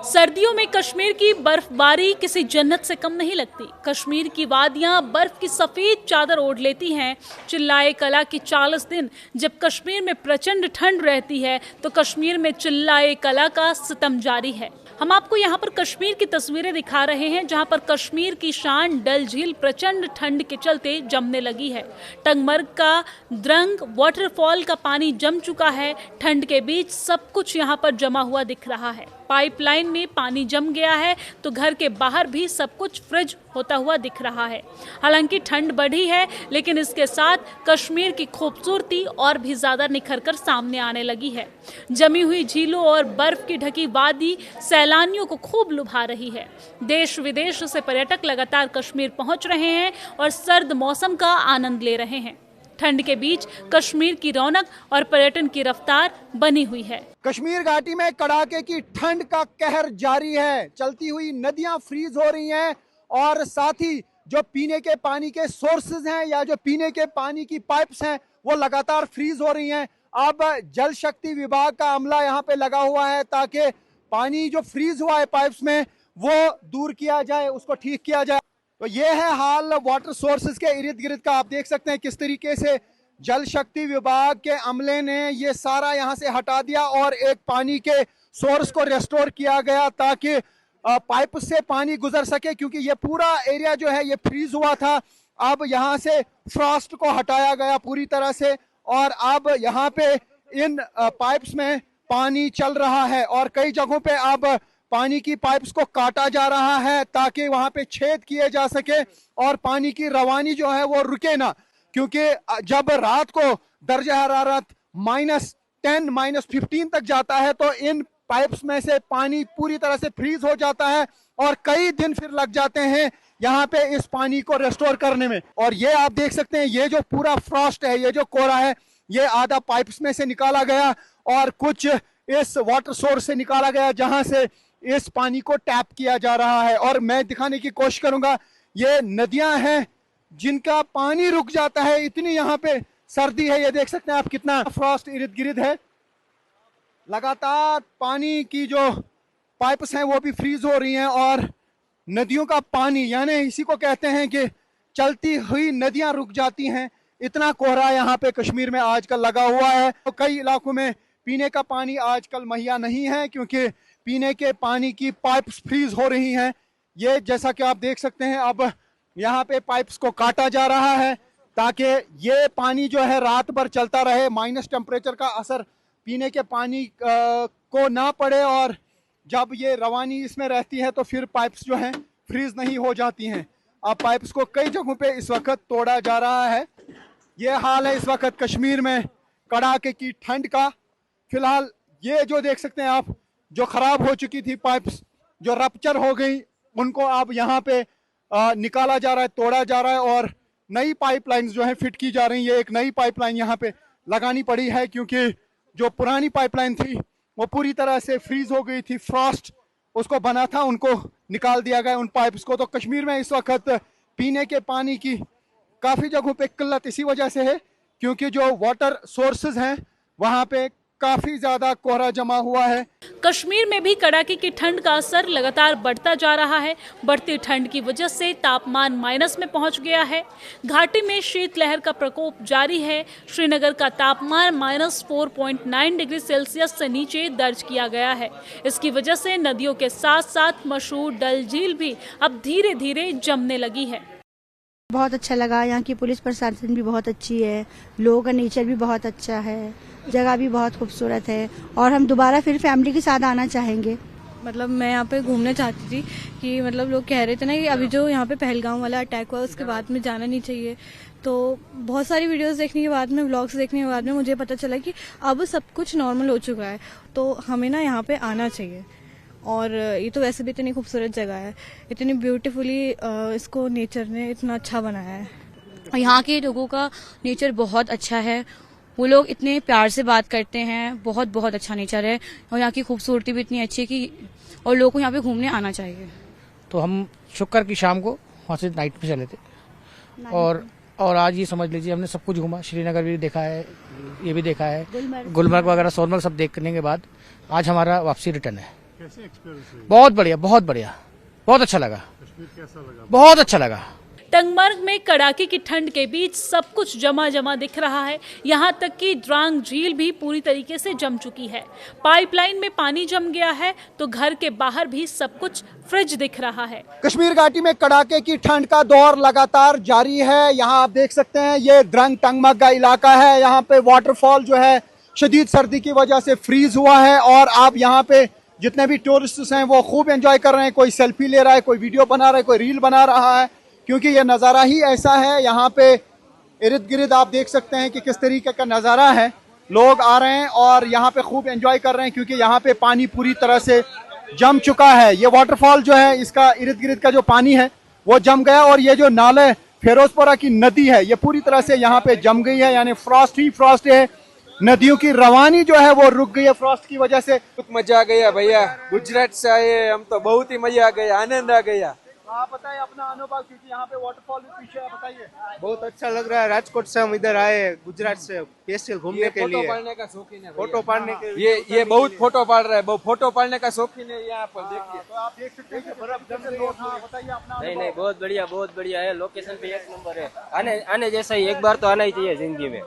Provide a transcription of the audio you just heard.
सर्दियों में कश्मीर की बर्फबारी किसी जन्नत से कम नहीं लगती। कश्मीर की वादियां बर्फ की सफेद चादर ओढ़ लेती हैं। चिल्लाए कला की 40 दिन जब कश्मीर में प्रचंड ठंड रहती है तो कश्मीर में चिल्लाए कला का सितम जारी है। हम आपको यहाँ पर कश्मीर की तस्वीरें दिखा रहे हैं जहाँ पर कश्मीर की शान डल झील प्रचंड ठंड के चलते जमने लगी है। टंगमर्ग का द्रंग वाटरफॉल का पानी जम चुका है। ठंड के बीच सब कुछ यहाँ पर जमा हुआ दिख रहा है। पाइपलाइन में पानी जम गया है तो घर के बाहर भी सब कुछ फ्रिज होता हुआ दिख रहा है। हालांकि ठंड बढ़ी है लेकिन इसके साथ कश्मीर की खूबसूरती और भी ज्यादा निखर कर सामने आने लगी है। जमी हुई झीलों और बर्फ की ढकी वादी सैलानियों को खूब लुभा रही है। देश विदेश से पर्यटक लगातार कश्मीर पहुंच रहे हैं और सर्द मौसम का आनंद ले रहे हैं। ठंड के बीच कश्मीर की रौनक और पर्यटन की रफ्तार बनी हुई है। कश्मीर घाटी में कड़ाके की ठंड का कहर जारी है। चलती हुई नदियां फ्रीज हो रही हैं और साथ ही जो पीने के पानी के सोर्सेज हैं या जो पीने के पानी की पाइप्स हैं वो लगातार फ्रीज हो रही हैं। अब जल शक्ति विभाग का अमला यहाँ पे लगा हुआ है ताकि पानी जो फ्रीज हुआ है पाइप्स में वो दूर किया जाए, उसको ठीक किया जाए। तो ये है हाल वाटर सोर्सेज के इर्द गिर्द का। आप देख सकते हैं किस तरीके से जल शक्ति विभाग के अमले ने ये सारा यहाँ से हटा दिया और एक पानी के सोर्स को रेस्टोर किया गया ताकि पाइप से पानी गुजर सके, क्योंकि ये पूरा एरिया जो है ये फ्रीज हुआ था। अब यहाँ से फ्रॉस्ट को हटाया गया पूरी तरह से और अब यहाँ पे इन पाइप्स में पानी चल रहा है और कई जगहों पे अब पानी की पाइप्स को काटा जा रहा है ताकि वहां पे छेद किए जा सके और पानी की रवानी जो है वो रुके ना, क्योंकि जब रात को दर्जा हरारत -10 -15 तक जाता है तो इन पाइप्स में से पानी पूरी तरह से फ्रीज हो जाता है और कई दिन फिर लग जाते हैं यहाँ पे इस पानी को रेस्टोर करने में। और ये आप देख सकते हैं ये जो पूरा फ्रॉस्ट है, ये जो कोहरा है, ये आधा पाइप्स में से निकाला गया और कुछ इस वाटर सोर्स से निकाला गया जहां से इस पानी को टैप किया जा रहा है। और मैं दिखाने की कोशिश करूंगा ये नदियां हैं जिनका पानी रुक जाता है, इतनी यहाँ पे सर्दी है। ये देख सकते हैं आप कितना फ्रॉस्ट इर्द गिर्द है। लगातार पानी की जो पाइप्स हैं वो भी फ्रीज हो रही हैं और नदियों का पानी, यानी इसी को कहते हैं कि चलती हुई नदियां रुक जाती हैं। इतना कोहरा यहाँ पे कश्मीर में आजकल लगा हुआ है। तो कई इलाकों में पीने का पानी आजकल मुहैया नहीं है क्योंकि पीने के पानी की पाइप्स फ्रीज हो रही हैं। ये जैसा कि आप देख सकते हैं अब यहाँ पे पाइप्स को काटा जा रहा है ताकि ये पानी जो है रात भर चलता रहे, माइनस टेम्परेचर का असर पीने के पानी को ना पड़े और जब ये रवानी इसमें रहती है तो फिर पाइप्स जो हैं फ्रीज नहीं हो जाती हैं। अब पाइप्स को कई जगहों पे इस वक्त तोड़ा जा रहा है। ये हाल है इस वक्त कश्मीर में कड़ाके की ठंड का। फिलहाल ये जो देख सकते हैं आप, जो खराब हो चुकी थी पाइप्स, जो रप्चर हो गई, उनको अब यहाँ पे निकाला जा रहा है, तोड़ा जा रहा है और नई पाइपलाइंस जो है फिट की जा रही है। एक नई पाइपलाइन यहाँ पे लगानी पड़ी है क्योंकि जो पुरानी पाइपलाइन थी वो पूरी तरह से फ्रीज हो गई थी। फ्रॉस्ट उसको बना था, उनको निकाल दिया गया उन पाइप्स को। तो कश्मीर में इस वक्त पीने के पानी की काफ़ी जगहों पे किल्लत इसी वजह से है क्योंकि जो वाटर सोर्सेज हैं वहाँ पे काफी ज्यादा कोहरा जमा हुआ है। कश्मीर में भी कड़ाके की ठंड का असर लगातार बढ़ता जा रहा है। बढ़ती ठंड की वजह से तापमान माइनस में पहुंच गया है। घाटी में शीतलहर का प्रकोप जारी है। श्रीनगर का तापमान -4.9 डिग्री सेल्सियस से नीचे दर्ज किया गया है। इसकी वजह से नदियों के साथ साथ मशहूर डल झील भी अब धीरे धीरे जमने लगी है। बहुत अच्छा लगा। यहाँ की पुलिस प्रशासन भी बहुत अच्छी है, लोगों का नेचर भी बहुत अच्छा है, जगह भी बहुत खूबसूरत है और हम दोबारा फिर फैमिली के साथ आना चाहेंगे। मतलब मैं यहाँ पे घूमने चाहती थी कि मतलब लोग कह रहे थे ना कि अभी जो यहाँ पे पहलगाम वाला अटैक हुआ उसके बाद में जाना नहीं चाहिए। तो बहुत सारी वीडियोस देखने के बाद में, व्लॉग्स देखने के बाद में मुझे पता चला कि अब सब कुछ नॉर्मल हो चुका है, तो हमें ना यहाँ पे आना चाहिए। और ये तो वैसे भी इतनी खूबसूरत जगह है, इतनी ब्यूटीफुली इसको नेचर ने इतना अच्छा बनाया है। और यहाँ के लोगों का नेचर बहुत अच्छा है, वो लोग इतने प्यार से बात करते हैं, बहुत बहुत अच्छा नेचर है और यहाँ की खूबसूरती भी इतनी अच्छी है कि और लोगों को यहाँ पे घूमने आना चाहिए। तो हम शुक्र की शाम को वहाँ से नाइट पे चले थे और आज ये समझ लीजिए हमने सब कुछ घूमा। श्रीनगर भी देखा है, ये भी देखा है, गुलमर्ग वगैरह सोनमर्ग सब देखने के बाद आज हमारा वापसी रिटर्न है। कैसे एक्सपीरियंस रही? बहुत बढ़िया, बहुत बढ़िया, बहुत अच्छा लगा, कश्मीर कैसा लगा? बहुत अच्छा लगा। टंगमर्ग में कड़ाके की ठंड के बीच सब कुछ जमा जमा दिख रहा है। यहाँ तक कि द्रांग झील भी पूरी तरीके से जम चुकी है। पाइपलाइन में पानी जम गया है तो घर के बाहर भी सब कुछ फ्रिज दिख रहा है। कश्मीर घाटी में कड़ाके की ठंड का दौर लगातार जारी है। यहाँ आप देख सकते हैं ये द्रंग टंगमर्ग का इलाका है। यहाँ पे वाटरफॉल जो है शदीद सर्दी की वजह से फ्रीज हुआ है और आप यहाँ पे जितने भी टूरिस्ट हैं वो खूब एंजॉय कर रहे हैं। कोई सेल्फी ले रहा है, कोई वीडियो बना रहा है, कोई रील बना रहा है, क्योंकि ये नज़ारा ही ऐसा है। यहाँ पे इर्द गिर्द आप देख सकते हैं कि किस तरीके का नज़ारा है। लोग आ रहे हैं और यहाँ पे खूब एंजॉय कर रहे हैं क्योंकि यहाँ पे पानी पूरी तरह से जम चुका है। ये वाटरफॉल जो है इसका इर्द गिर्द का जो पानी है वो जम गया और ये जो नाले फिरोजपुरा की नदी है ये पूरी तरह से यहाँ पे जम गई है, यानी फ्रॉस्ट ही फ्रॉस्ट है। नदियों की रवानी जो है वो रुक गई है फ्रॉस्ट की वजह से। बहुत मजा आ गया भैया, गुजरात से आए हम तो बहुत ही मजा आ गया, आनंद आ गया। आप बताइए अपना अनुभव, क्योंकि यहाँ पे वाटरफॉल भी पीछे है, बताइए। बहुत अच्छा लग रहा है। राजकोट से हम इधर आए गुजरात से स्पेशल घूमने के लिए। फोटो पाड़ने का शौकीन है, फोटो पाड़ने के लिए ये बहुत फोटो पाड़ रहा है, बहुत फोटो पाड़ने का शौकीन है। यहाँ पर देखिए तो आप देख सकते हैं कि बर्फ जम गई है। हाँ, बताइए अपना नहीं अनुभव। नहीं, बहुत बढ़िया है। लोकेशन पे एक नंबर है। आने जैसा ही एक बार तो आना ही चाहिए जिंदगी में।